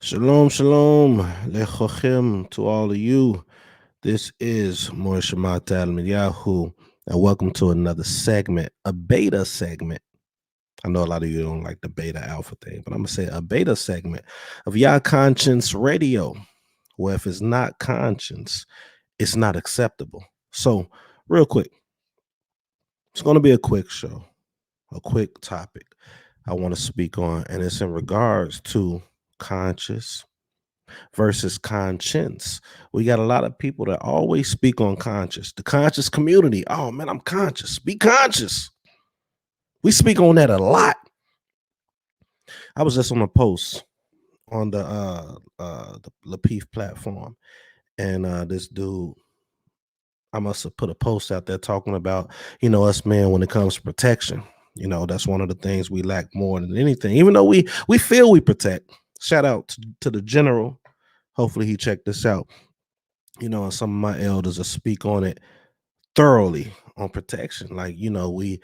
Shalom, shalom, lechochem to all of you. This is Moshe Matal Yahu, and welcome to another segment, a beta segment. I know a lot of you don't like the beta alpha thing, but I'm gonna say a beta segment of Yah Conscience Radio, where if it's not conscience, it's not acceptable. So, real quick, it's gonna be a quick show, a quick topic I want to speak on, and it's in regards to conscious versus conscience. We got a lot of people that always speak on conscious, the conscious community. Oh man, I'm conscious. Be conscious. We speak on that a lot. I was just on a post on the Lapeef platform, and this dude, I must have put a post out there talking about, us men when it comes to protection. That's one of the things we lack more than anything. Even though we feel we protect. Shout out to the general. Hopefully he checked this out. And some of my elders will speak on it thoroughly on protection. Like, we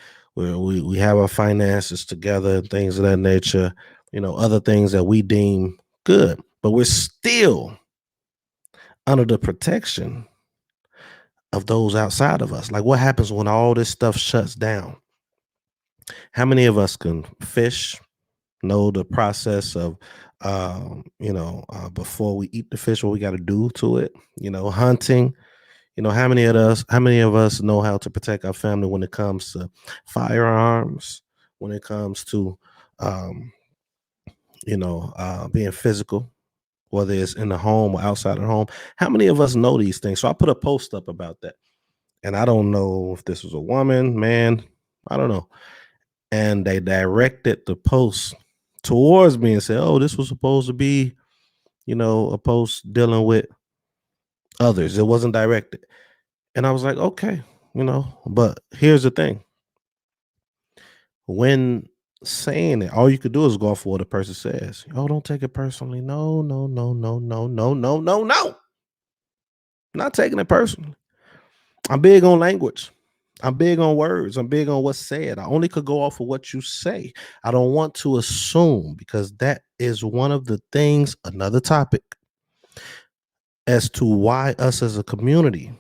have our finances together and things of that nature, other things that we deem good, but we're still under the protection of those outside of us. Like, what happens when all this stuff shuts down? How many of us can fish, know the process of before we eat the fish, what we got to do to it, hunting. How many of us know how to protect our family when it comes to firearms, when it comes to um, being physical, whether it's in the home or outside the home? How many of us know these things? So I put a post up about that. And I don't know if this was a woman, man, I don't know. And they directed the post towards me and said, "Oh, this was supposed to be, a post dealing with others. It wasn't directed." And I was like, okay, but here's the thing. When saying it, all you could do is go off what a person says. Oh, don't take it personally. No, no, no, no, no, no, no, no, no. Not taking it personally. I'm big on language. I'm big on words. I'm big on what's said. I only could go off of what you say. I don't want to assume, because that is one of the things, another topic, as to why us as a community,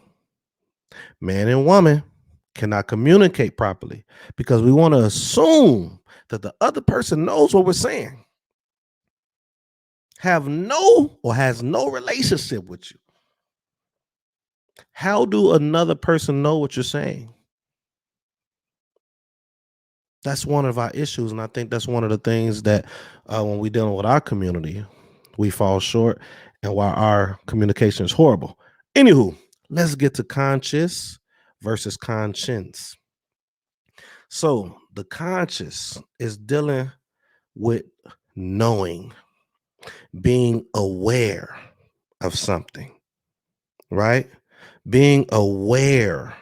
man and woman, cannot communicate properly, because we want to assume that the other person knows what we're saying, have no or has no relationship with you. How do another person know what you're saying? That's one of our issues, and I think that's one of the things that when we dealing with our community, we fall short, and why our communication is horrible. Anywho, let's get to conscious versus conscience. So the conscious is dealing with knowing, being aware of something, right? Being aware.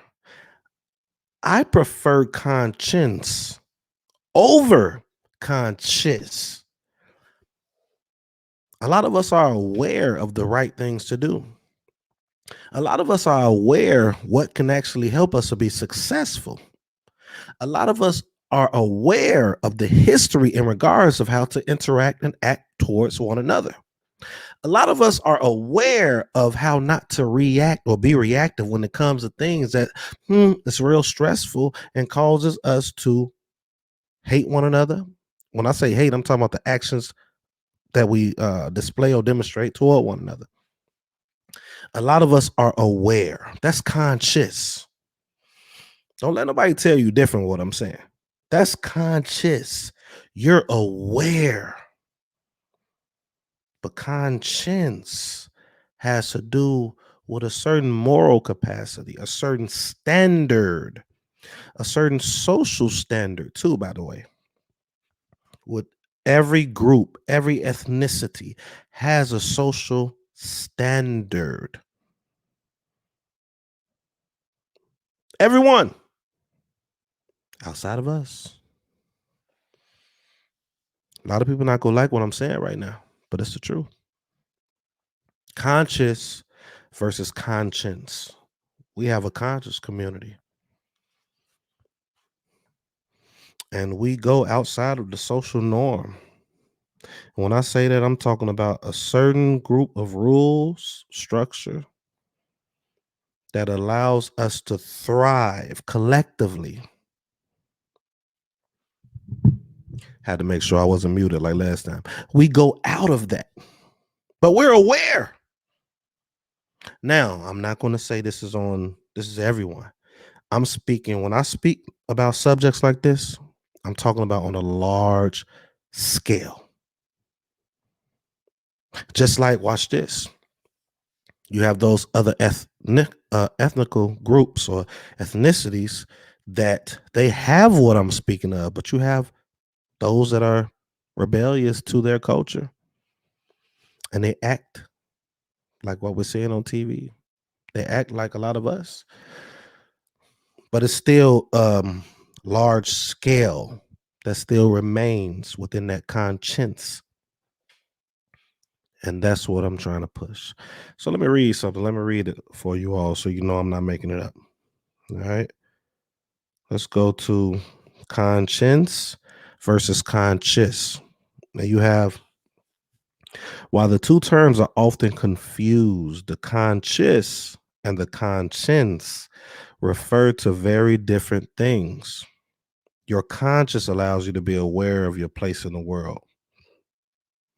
I prefer conscience over conscious. A lot of us are aware of the right things to do. A lot of us are aware what can actually help us to be successful. A lot of us are aware of the history in regards of how to interact and act towards one another. A lot of us are aware of how not to react or be reactive when it comes to things that it's real stressful and causes us to hate one another. When I say hate, I'm talking about the actions that we display or demonstrate toward one another. A lot of us are aware. That's conscious. Don't let nobody tell you different what I'm saying. That's conscious. You're aware. But conscience has to do with a certain moral capacity, a certain standard, a certain social standard, too, by the way. With every group, every ethnicity has a social standard. Everyone outside of us. A lot of people not gonna like what I'm saying right now, but it's the truth. Conscious versus conscience. We have a conscious community, and we go outside of the social norm. When I say that, I'm talking about a certain group of rules, structure that allows us to thrive collectively. Had to make sure I wasn't muted like last time. We go out of that, but we're aware. Now, I'm not going to say this is everyone. I'm speaking when I speak about subjects like this, I'm talking about on a large scale. Just like, watch this. You have those other ethnical groups or ethnicities that they have what I'm speaking of, but you have those that are rebellious to their culture and they act like what we're seeing on TV. They act like a lot of us, but it's still large scale that still remains within that conscience. And that's what I'm trying to push. So let me read something. Let me read it for you all so you know I'm not making it up. All right. Let's go to conscience versus conscious. Now you have, while the two terms are often confused, the conscious and the conscience refer to very different things. Your conscious allows you to be aware of your place in the world.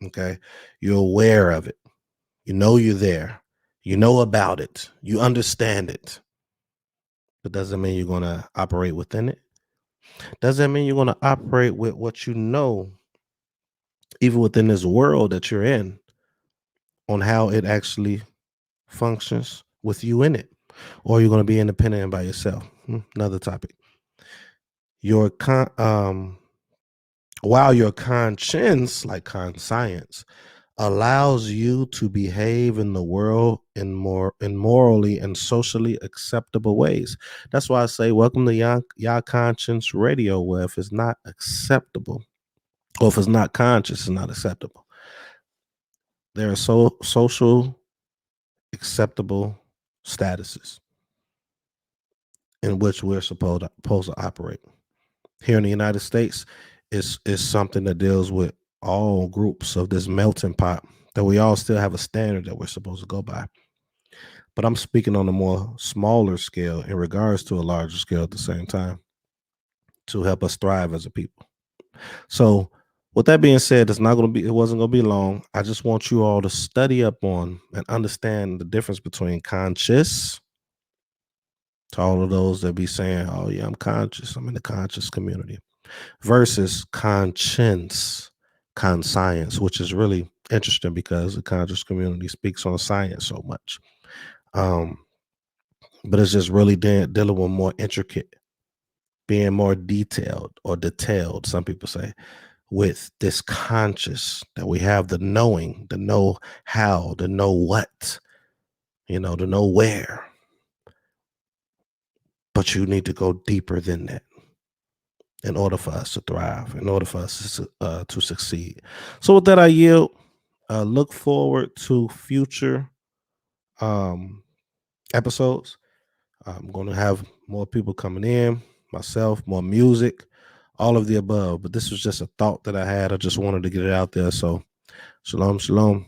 Okay. You're aware of it. You know you're there. You know about it. You understand it. But doesn't mean you're going to operate within it. Doesn't mean you're going to operate with what you know, even within this world that you're in, on how it actually functions with you in it. Or you're going to be independent and by yourself. Another topic. Your while your conscience, like conscience, allows you to behave in the world in morally and socially acceptable ways. That's why I say welcome to Y'all Conscience Radio, where if it's not acceptable, or if it's not conscious, it's not acceptable. There are social acceptable statuses in which we're supposed to operate. Here in the United States, is something that deals with all groups of this melting pot that we all still have a standard that we're supposed to go by. But I'm speaking on a more smaller scale in regards to a larger scale at the same time to help us thrive as a people. So with that being said, it wasn't gonna be long. I just want you all to study up on and understand the difference between conscious, to all of those that be saying, oh yeah, I'm conscious, I'm in the conscious community, versus conscience, conscience, which is really interesting because the conscious community speaks on science so much. But it's just really dealing with more intricate, being more detailed, some people say, with this conscious that we have the knowing, the know how, the know what, the know where. But you need to go deeper than that in order for us to thrive, in order for us to succeed. So with that, I yield. Look forward to future um, episodes. I'm going to have more people coming in, myself, more music, all of the above. But this was just a thought that I had. I just wanted to get it out there. So, shalom, shalom.